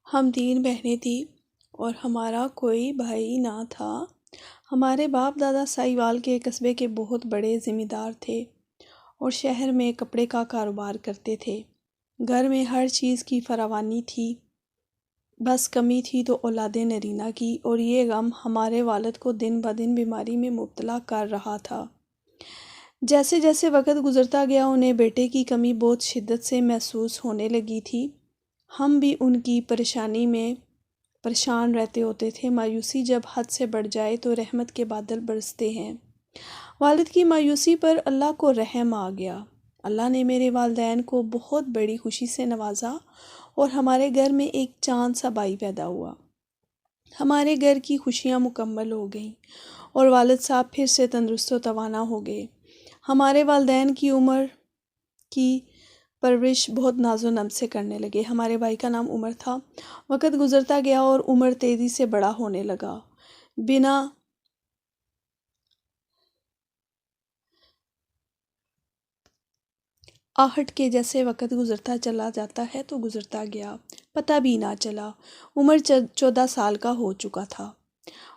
ہم 3 بہنیں تھیں اور ہمارا کوئی بھائی نہ تھا۔ ہمارے باپ دادا سائیوال کے قصبے کے بہت بڑے ذمہ دار تھے اور شہر میں کپڑے کا کاروبار کرتے تھے۔ گھر میں ہر چیز کی فراوانی تھی، بس کمی تھی تو اولاد نرینہ کی، اور یہ غم ہمارے والد کو دن بدن بیماری میں مبتلا کر رہا تھا۔ جیسے جیسے وقت گزرتا گیا انہیں بیٹے کی کمی بہت شدت سے محسوس ہونے لگی تھی۔ ہم بھی ان کی پریشانی میں پریشان رہتے ہوتے تھے۔ مایوسی جب حد سے بڑھ جائے تو رحمت کے بادل برستے ہیں۔ والد کی مایوسی پر اللہ کو رحم آ گیا۔ اللہ نے میرے والدین کو بہت بڑی خوشی سے نوازا اور ہمارے گھر میں ایک چاند سا بھائی پیدا ہوا۔ ہمارے گھر کی خوشیاں مکمل ہو گئیں اور والد صاحب پھر سے تندرست و توانا ہو گئے۔ ہمارے والدین کی عمر کی پرورش بہت ناز و نم سے کرنے لگے۔ ہمارے بھائی کا نام عمر تھا۔ وقت گزرتا گیا اور عمر تیزی سے بڑا ہونے لگا۔ بنا آہٹ کے جیسے وقت گزرتا چلا جاتا ہے تو گزرتا گیا، پتہ بھی نہ چلا۔ عمر 14 سال کا ہو چکا تھا۔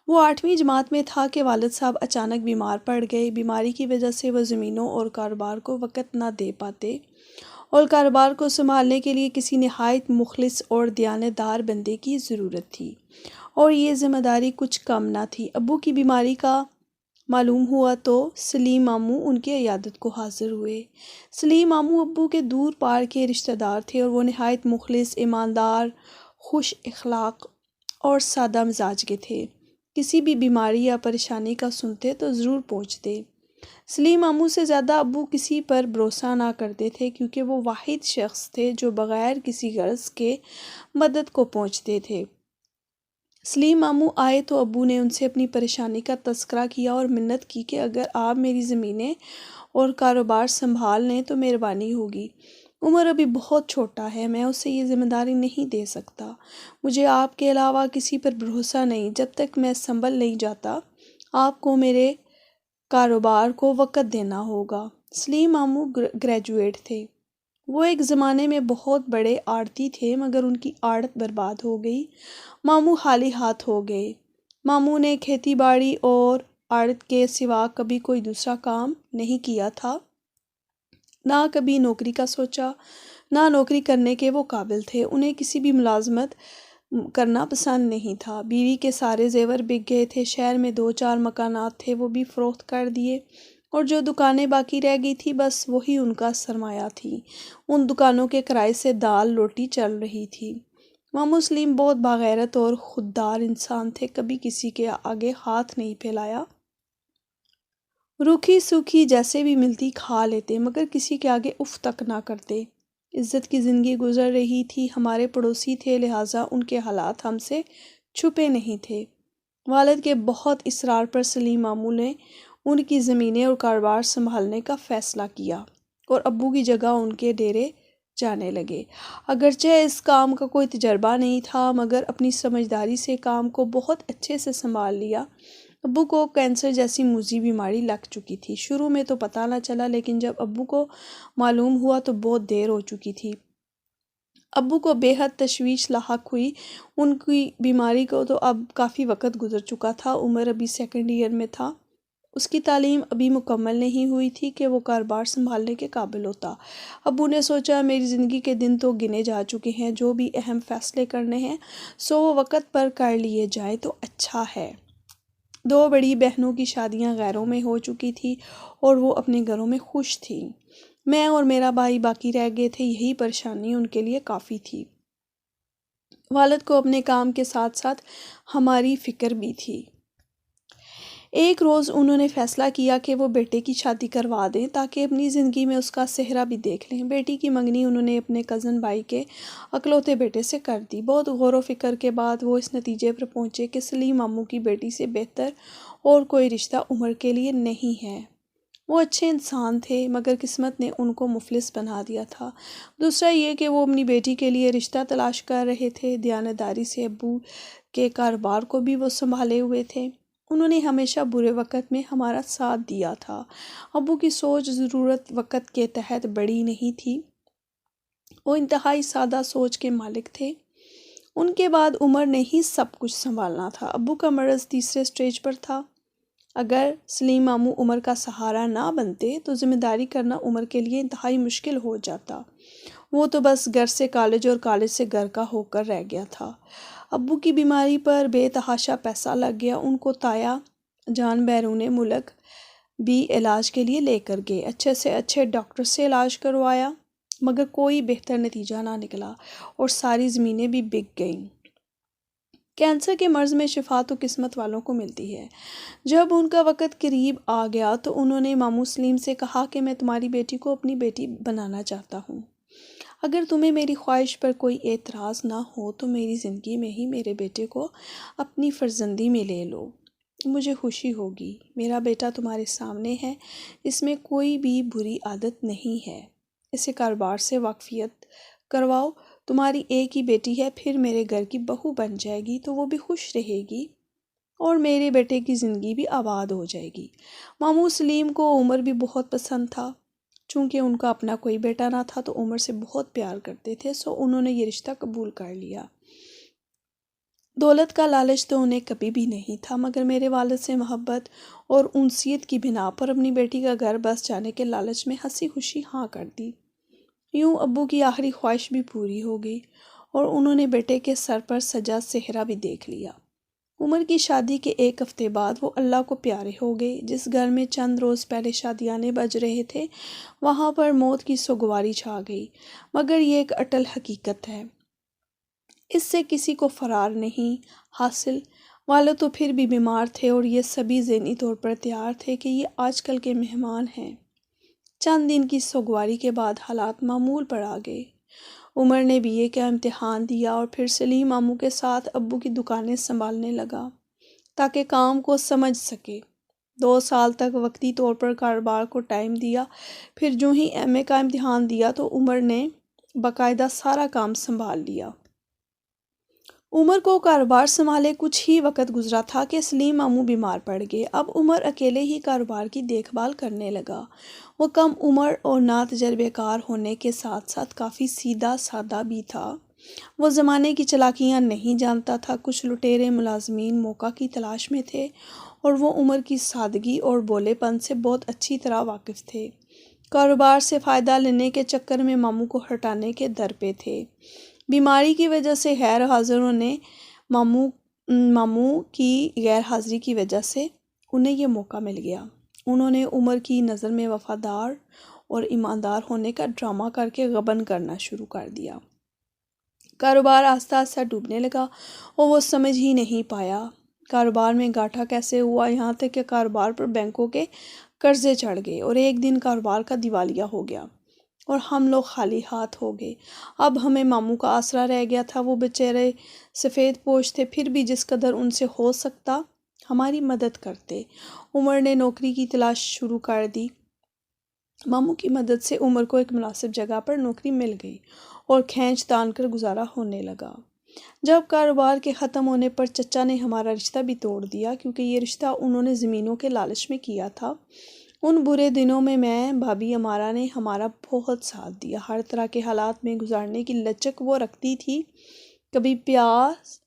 وہ 8ویں جماعت میں تھا کہ والد صاحب اچانک بیمار پڑ گئے۔ بیماری کی وجہ سے وہ زمینوں اور کاروبار کو وقت نہ دے پاتے اور کاروبار کو سنبھالنے کے لیے کسی نہایت مخلص اور دیانتدار بندے کی ضرورت تھی، اور یہ ذمہ داری کچھ کم نہ تھی۔ ابو کی بیماری کا معلوم ہوا تو سلیم ماموں ان کی عیادت کو حاضر ہوئے۔ سلیم ماموں ابو کے دور پار کے رشتہ دار تھے اور وہ نہایت مخلص، ایماندار، خوش اخلاق اور سادہ مزاج کے تھے۔ کسی بھی بیماری یا پریشانی کا سنتے تو ضرور پہنچتے۔ سلیم ماموں سے زیادہ ابو کسی پر بھروسہ نہ کرتے تھے، کیونکہ وہ واحد شخص تھے جو بغیر کسی غرض کے مدد کو پہنچتے تھے۔ سلیم ماموں آئے تو ابو نے ان سے اپنی پریشانی کا تذکرہ کیا اور منت کی کہ اگر آپ میری زمینیں اور کاروبار سنبھال لیں تو مہربانی ہوگی۔ عمر ابھی بہت چھوٹا ہے، میں اسے یہ ذمہ داری نہیں دے سکتا۔ مجھے آپ کے علاوہ کسی پر بھروسہ نہیں۔ جب تک میں سنبھل نہیں جاتا آپ کو میرے کاروبار کو وقت دینا ہوگا۔ سلیم ماموں گریجویٹ تھے۔ وہ ایک زمانے میں بہت بڑے آڑتی تھے، مگر ان کی آڑت برباد ہو گئی۔ ماموں خالی ہاتھ ہو گئے۔ ماموں نے کھیتی باڑی اور آڑت کے سوا کبھی کوئی دوسرا کام نہیں کیا تھا، نہ کبھی نوکری کا سوچا، نہ نوکری کرنے کے وہ قابل تھے۔ انہیں کسی بھی ملازمت کرنا پسند نہیں تھا۔ بیوی کے سارے زیور بک گئے تھے۔ شہر میں 2-4 مکانات تھے، وہ بھی فروخت کر دیے، اور جو دکانیں باقی رہ گئی تھی بس وہی ان کا سرمایہ تھی۔ ان دکانوں کے کرائے سے دال روٹی چل رہی تھی۔ ماموں سلیم بہت باغیرت اور خوددار انسان تھے، کبھی کسی کے آگے ہاتھ نہیں پھیلایا۔ روکھی سوکھی جیسے بھی ملتی کھا لیتے، مگر کسی کے آگے اف تک نہ کرتے۔ عزت کی زندگی گزر رہی تھی۔ ہمارے پڑوسی تھے، لہٰذا ان کے حالات ہم سے چھپے نہیں تھے۔ والد کے بہت اصرار پر سلیم ماموں نے ان کی زمینیں اور کاروبار سنبھالنے کا فیصلہ کیا اور ابو کی جگہ ان کے ڈیرے جانے لگے۔ اگرچہ اس کام کا کوئی تجربہ نہیں تھا، مگر اپنی سمجھداری سے کام کو بہت اچھے سے سنبھال لیا۔ ابو کو کینسر جیسی موذی بیماری لگ چکی تھی۔ شروع میں تو پتہ نہ چلا، لیکن جب ابو کو معلوم ہوا تو بہت دیر ہو چکی تھی۔ ابو کو بے حد تشویش لاحق ہوئی۔ ان کی بیماری کو تو اب کافی وقت گزر چکا تھا۔ عمر ابھی 2nd ایئر میں تھا۔ اس کی تعلیم ابھی مکمل نہیں ہوئی تھی کہ وہ کاروبار سنبھالنے کے قابل ہوتا۔ ابو نے سوچا میری زندگی کے دن تو گنے جا چکے ہیں، جو بھی اہم فیصلے کرنے ہیں سو وہ وقت پر کر لیے جائیں تو اچھا ہے۔ 2 بڑی بہنوں کی شادیاں غیروں میں ہو چکی تھی اور وہ اپنے گھروں میں خوش تھیں۔ میں اور میرا بھائی باقی رہ گئے تھے، یہی پریشانی ان کے لیے کافی تھی۔ والد کو اپنے کام کے ساتھ ساتھ ہماری فکر بھی تھی۔ ایک روز انہوں نے فیصلہ کیا کہ وہ بیٹے کی شادی کروا دیں تاکہ اپنی زندگی میں اس کا صحرا بھی دیکھ لیں۔ بیٹی کی منگنی انہوں نے اپنے کزن بھائی کے اکلوتے بیٹے سے کر دی۔ بہت غور و فکر کے بعد وہ اس نتیجے پر پہنچے کہ سلیم ماموں کی بیٹی سے بہتر اور کوئی رشتہ عمر کے لیے نہیں ہے۔ وہ اچھے انسان تھے، مگر قسمت نے ان کو مفلس بنا دیا تھا۔ دوسرا یہ کہ وہ اپنی بیٹی کے لیے رشتہ تلاش کر رہے تھے۔ دیانتداری سے ابو کے کاروبار کو بھی وہ سنبھالے ہوئے تھے۔ انہوں نے ہمیشہ برے وقت میں ہمارا ساتھ دیا تھا۔ ابو کی سوچ ضرورت وقت کے تحت بڑی نہیں تھی۔ وہ انتہائی سادہ سوچ کے مالک تھے۔ ان کے بعد عمر نے ہی سب کچھ سنبھالنا تھا۔ ابو کا مرض تیسرے سٹیج پر تھا۔ اگر سلیم ماموں عمر کا سہارا نہ بنتے تو ذمہ داری کرنا عمر کے لیے انتہائی مشکل ہو جاتا۔ وہ تو بس گھر سے کالج اور کالج سے گھر کا ہو کر رہ گیا تھا۔ ابو کی بیماری پر بے تحاشا پیسہ لگ گیا۔ ان کو تایا جان بیرون ملک بھی علاج کے لیے لے کر گئے، اچھے سے اچھے ڈاکٹر سے علاج کروایا، مگر کوئی بہتر نتیجہ نہ نکلا اور ساری زمینیں بھی بک گئیں۔ کینسر کے مرض میں شفا تو قسمت والوں کو ملتی ہے۔ جب ان کا وقت قریب آ گیا تو انہوں نے ماموں سلیم سے کہا کہ میں تمہاری بیٹی کو اپنی بیٹی بنانا چاہتا ہوں۔ اگر تمہیں میری خواہش پر کوئی اعتراض نہ ہو تو میری زندگی میں ہی میرے بیٹے کو اپنی فرزندی میں لے لو، مجھے خوشی ہوگی۔ میرا بیٹا تمہارے سامنے ہے، اس میں کوئی بھی بری عادت نہیں ہے، اسے کاروبار سے واقفیت کرواؤ۔ تمہاری ایک ہی بیٹی ہے، پھر میرے گھر کی بہو بن جائے گی تو وہ بھی خوش رہے گی اور میرے بیٹے کی زندگی بھی آباد ہو جائے گی۔ ماموں سلیم کو عمر بھی بہت پسند تھا۔ چونکہ ان کا اپنا کوئی بیٹا نہ تھا تو عمر سے بہت پیار کرتے تھے، سو انہوں نے یہ رشتہ قبول کر لیا۔ دولت کا لالچ تو انہیں کبھی بھی نہیں تھا، مگر میرے والد سے محبت اور انسیت کی بنا پر اپنی بیٹی کا گھر بس جانے کے لالچ میں ہنسی خوشی ہاں کر دی۔ یوں ابو کی آخری خواہش بھی پوری ہو گئی اور انہوں نے بیٹے کے سر پر سجا صحرا بھی دیکھ لیا۔ عمر کی شادی کے ایک ہفتے بعد وہ اللہ کو پیارے ہو گئے۔ جس گھر میں چند روز پہلے شادیانے بج رہے تھے وہاں پر موت کی سوگواری چھا گئی، مگر یہ ایک اٹل حقیقت ہے، اس سے کسی کو فرار نہیں حاصل۔ والد تو پھر بھی بیمار تھے اور یہ سبھی ذہنی طور پر تیار تھے کہ یہ آج کل کے مہمان ہیں۔ چند دن کی سوگواری کے بعد حالات معمول پر آ گئے۔ عمر نے BA کا امتحان دیا اور پھر سلیم ماموں کے ساتھ ابو کی دکانیں سنبھالنے لگا تاکہ کام کو سمجھ سکے۔ 2 سال تک وقتی طور پر کاروبار کو ٹائم دیا، پھر جو ہی MA کا امتحان دیا تو عمر نے باقاعدہ سارا کام سنبھال لیا۔ عمر کو کاروبار سنبھالے کچھ ہی وقت گزرا تھا کہ سلیم ماموں بیمار پڑ گئے۔ اب عمر اکیلے ہی کاروبار کی دیکھ بھال کرنے لگا۔ وہ کم عمر اور نا تجربے کار ہونے کے ساتھ ساتھ کافی سیدھا سادہ بھی تھا۔ وہ زمانے کی چالاکیاں نہیں جانتا تھا۔ کچھ لٹیرے ملازمین موقع کی تلاش میں تھے اور وہ عمر کی سادگی اور بولے پن سے بہت اچھی طرح واقف تھے۔ کاروبار سے فائدہ لینے کے چکر میں ماموں کو ہٹانے کے در پہ تھے۔ بیماری کی وجہ سے غیر حاضروں نے ماموں کی غیر حاضری کی وجہ سے انہیں یہ موقع مل گیا۔ انہوں نے عمر کی نظر میں وفادار اور ایماندار ہونے کا ڈرامہ کر کے غبن کرنا شروع کر دیا۔ کاروبار آہستہ آہستہ ڈوبنے لگا اور وہ سمجھ ہی نہیں پایا کاروبار میں گھاٹا کیسے ہوا، یہاں تک کہ کاروبار پر بینکوں کے قرضے چڑھ گئے اور ایک دن کاروبار کا دیوالیہ ہو گیا اور ہم لوگ خالی ہاتھ ہو گئے۔ اب ہمیں ماموں کا آسرا رہ گیا تھا۔ وہ بیچارے سفید پوش تھے، پھر بھی جس قدر ان سے ہو سکتا ہماری مدد کرتے۔ عمر نے نوکری کی تلاش شروع کر دی۔ ماموں کی مدد سے عمر کو ایک مناسب جگہ پر نوکری مل گئی اور کھینچ تان کر گزارا ہونے لگا۔ جب کاروبار کے ختم ہونے پر چچا نے ہمارا رشتہ بھی توڑ دیا، کیونکہ یہ رشتہ انہوں نے زمینوں کے لالچ میں کیا تھا۔ ان برے دنوں میں بھابھی امارا نے ہمارا بہت ساتھ دیا۔ ہر طرح کے حالات میں گزارنے کی لچک وہ رکھتی تھی۔ کبھی پیاز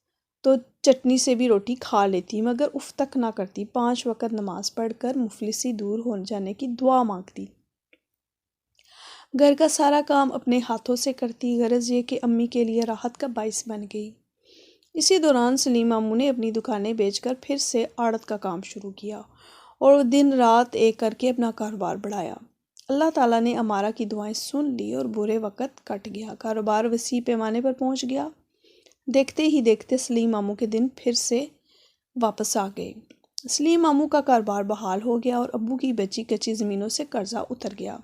تو چٹنی سے بھی روٹی کھا لیتی، مگر اف تک نہ کرتی۔ 5 وقت نماز پڑھ کر مفلسی دور ہو جانے کی دعا مانگتی۔ گھر کا سارا کام اپنے ہاتھوں سے کرتی، غرض یہ کہ امی کے لیے راحت کا باعث بن گئی۔ اسی دوران سلیم ماموں نے اپنی دکانیں بیچ کر پھر سے آڑت کا کام شروع کیا اور دن رات ایک کر کے اپنا کاروبار بڑھایا۔ اللہ تعالیٰ نے امارا کی دعائیں سن لی اور برے وقت کٹ گیا۔ کاروبار وسیع پیمانے پر پہنچ گیا۔ دیکھتے ہی دیکھتے سلیم ماموں کے دن پھر سے واپس آ گئے۔ سلیم ماموں کا کاروبار بحال ہو گیا اور ابو کی بچی کچی زمینوں سے قرضہ اتر گیا۔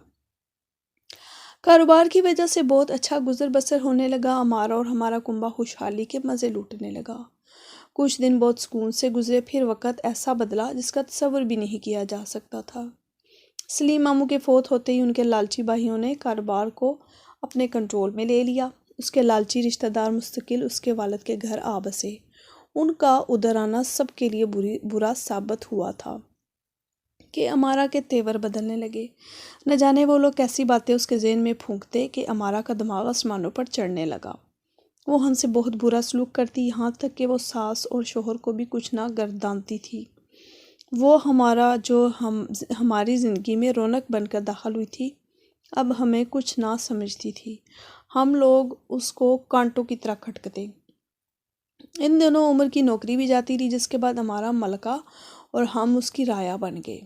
کاروبار کی وجہ سے بہت اچھا گزر بسر ہونے لگا۔ امارا اور ہمارا کنبہ خوشحالی کے مزے لوٹنے لگا۔ کچھ دن بہت سکون سے گزرے، پھر وقت ایسا بدلا جس کا تصور بھی نہیں کیا جا سکتا تھا۔ سلیم ماموں کے فوت ہوتے ہی ان کے لالچی بھائیوں نے کاروبار کو اپنے کنٹرول میں لے لیا۔ اس کے لالچی رشتہ دار مستقل اس کے والد کے گھر آ بسے۔ ان کا ادھر آنا سب کے لیے برا ثابت ہوا تھا کہ امارا کے تیور بدلنے لگے۔ نہ جانے وہ لوگ کیسی باتیں اس کے ذہن میں پھونکتے کہ امارا کا دماغ آسمانوں پر چڑھنے لگا۔ وہ ہم سے بہت برا سلوک کرتی، یہاں تک کہ وہ ساس اور شوہر کو بھی کچھ نہ گردانتی تھی۔ وہ ہماری زندگی میں رونق بن کر داخل ہوئی تھی، اب ہمیں کچھ نہ سمجھتی تھی، ہم لوگ اس کو کانٹوں کی طرح کھٹکتے۔ ان دنوں عمر کی نوکری بھی جاتی رہی، جس کے بعد ہمارا ملکہ اور ہم اس کی رعایا بن گئے۔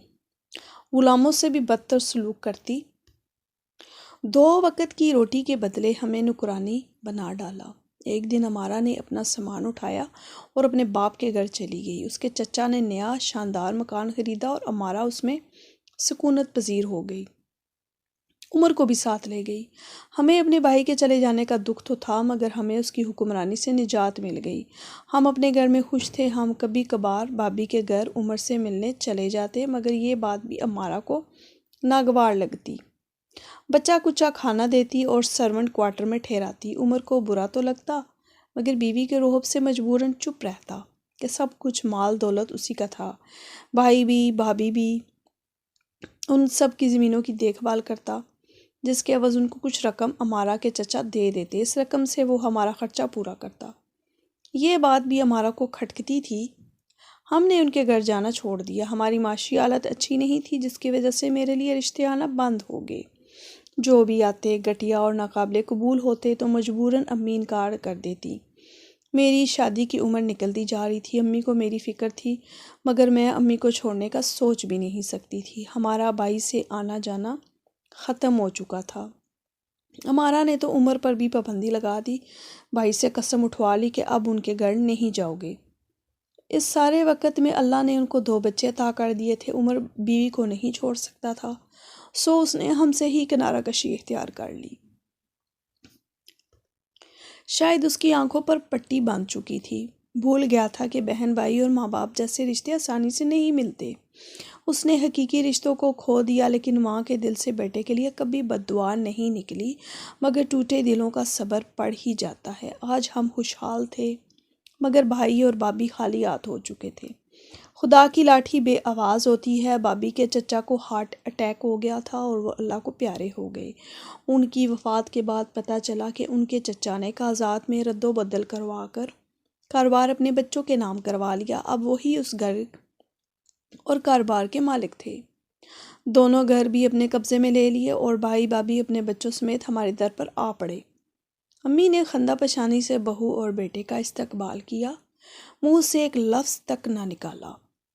غلاموں سے بھی بدتر سلوک کرتی، 2 وقت کی روٹی کے بدلے ہمیں نوکرانی بنا ڈالا۔ ایک دن ہمارا نے اپنا سامان اٹھایا اور اپنے باپ کے گھر چلی گئی۔ اس کے چچا نے نیا شاندار مکان خریدا اور ہمارا اس میں سکونت پذیر ہو گئی۔ عمر کو بھی ساتھ لے گئی۔ ہمیں اپنے بھائی کے چلے جانے کا دکھ تو تھا، مگر ہمیں اس کی حکمرانی سے نجات مل گئی۔ ہم اپنے گھر میں خوش تھے۔ ہم کبھی کبھار بھابھی کے گھر عمر سے ملنے چلے جاتے، مگر یہ بات بھی ہمارا کو ناگوار لگتی۔ بچہ کچا کھانا دیتی اور سرونٹ کوارٹر میں ٹھہراتی۔ عمر کو برا تو لگتا، مگر بیوی کے روہب سے مجبوراً چپ رہتا کہ سب کچھ مال دولت اسی کا تھا۔ بھائی بھی، بھابھی بھی ان سب کی زمینوں کی دیکھ بھال کرتا، جس کے عوض ان کو کچھ رقم ہمارا کے چچا دے دیتے۔ اس رقم سے وہ ہمارا خرچہ پورا کرتا۔ یہ بات بھی ہمارا کو کھٹکتی تھی۔ ہم نے ان کے گھر جانا چھوڑ دیا۔ ہماری معاشی حالت اچھی نہیں تھی، جس کی وجہ سے میرے لیے رشتے آنا بند ہو گئے۔ جو بھی آتے گھٹیا اور ناقابل قبول ہوتے تو مجبوراً امی انکار کر دیتی۔ میری شادی کی عمر نکلتی جا رہی تھی۔ امی کو میری فکر تھی، مگر میں امی کو چھوڑنے کا سوچ بھی نہیں سکتی تھی۔ ہمارا بھائی سے آنا جانا ختم ہو چکا تھا۔ ہمارا نے تو عمر پر بھی پابندی لگا دی، بھائی سے قسم اٹھوا لی کہ اب ان کے گھر نہیں جاؤ گے۔ اس سارے وقت میں اللہ نے ان کو 2 بچے عطا کر دیے تھے۔ عمر بیوی کو نہیں چھوڑ سکتا تھا، سو اس نے ہم سے ہی کنارہ کشی اختیار کر لی۔ شاید اس کی آنکھوں پر پٹی باندھ چکی تھی، بھول گیا تھا کہ بہن بھائی اور ماں باپ جیسے رشتے آسانی سے نہیں ملتے۔ اس نے حقیقی رشتوں کو کھو دیا، لیکن ماں کے دل سے بیٹے کے لیے کبھی بد دعا نہیں نکلی، مگر ٹوٹے دلوں کا صبر پڑ ہی جاتا ہے۔ آج ہم خوشحال تھے، مگر بھائی اور بھابھی خالی ہاتھ ہو چکے تھے۔ خدا کی لاٹھی بے آواز ہوتی ہے۔ بھابھی کے چچا کو ہارٹ اٹیک ہو گیا تھا اور وہ اللہ کو پیارے ہو گئے۔ ان کی وفات کے بعد پتہ چلا کہ ان کے چچا نے کاغذات میں رد و بدل کروا کر کاروبار اپنے بچوں کے نام کروا لیا۔ اب وہی اس گھر اور کاروبار کے مالک تھے۔ دونوں گھر بھی اپنے قبضے میں لے لیے اور بھائی بھابھی اپنے بچوں سمیت ہمارے در پر آ پڑے۔ امی نے خندہ پشانی سے بہو اور بیٹے کا استقبال کیا، منہ سے ایک لفظ تک نہ نکالا۔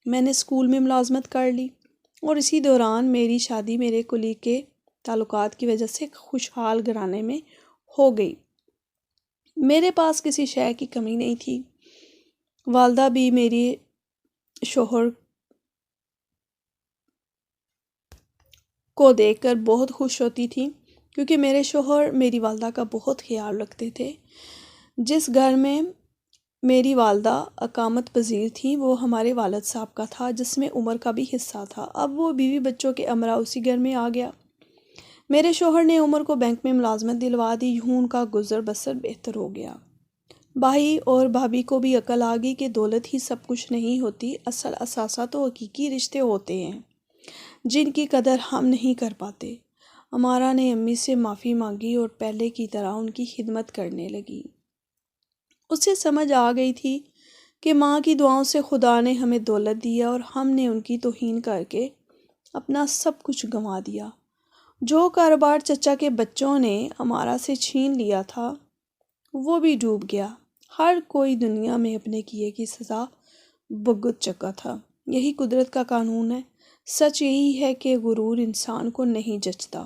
میں نے اسکول میں ملازمت کر لی اور اسی دوران میری شادی میرے کلی کے تعلقات کی وجہ سے خوشحال گھرانے میں ہو گئی۔ میرے پاس کسی شے کی کمی نہیں تھی۔ والدہ بھی میری شوہر کو دیکھ کر بہت خوش ہوتی تھی، کیونکہ میرے شوہر میری والدہ کا بہت خیال رکھتے تھے۔ جس گھر میں میری والدہ اقامت پذیر تھیں وہ ہمارے والد صاحب کا تھا، جس میں عمر کا بھی حصہ تھا۔ اب وہ بیوی بچوں کے امرا اسی گھر میں آ گیا۔ میرے شوہر نے عمر کو بینک میں ملازمت دلوا دی، یوں ان کا گزر بسر بہتر ہو گیا۔ بھائی اور بھابھی کو بھی عقل آ گئی کہ دولت ہی سب کچھ نہیں ہوتی، اصل اثاثہ تو حقیقی رشتے ہوتے ہیں، جن کی قدر ہم نہیں کر پاتے۔ ہمارا نے امی سے معافی مانگی اور پہلے کی طرح ان کی خدمت کرنے لگی۔ اسے سمجھ آ گئی تھی کہ ماں کی دعاؤں سے خدا نے ہمیں دولت دیا اور ہم نے ان کی توہین کر کے اپنا سب کچھ گنوا دیا۔ جو کاروبار چچا کے بچوں نے ہمارا سے چھین لیا تھا وہ بھی ڈوب گیا۔ ہر کوئی دنیا میں اپنے کیے کی سزا بھگت چکا تھا۔ یہی قدرت کا قانون ہے۔ سچ یہی ہے کہ غرور انسان کو نہیں جچتا۔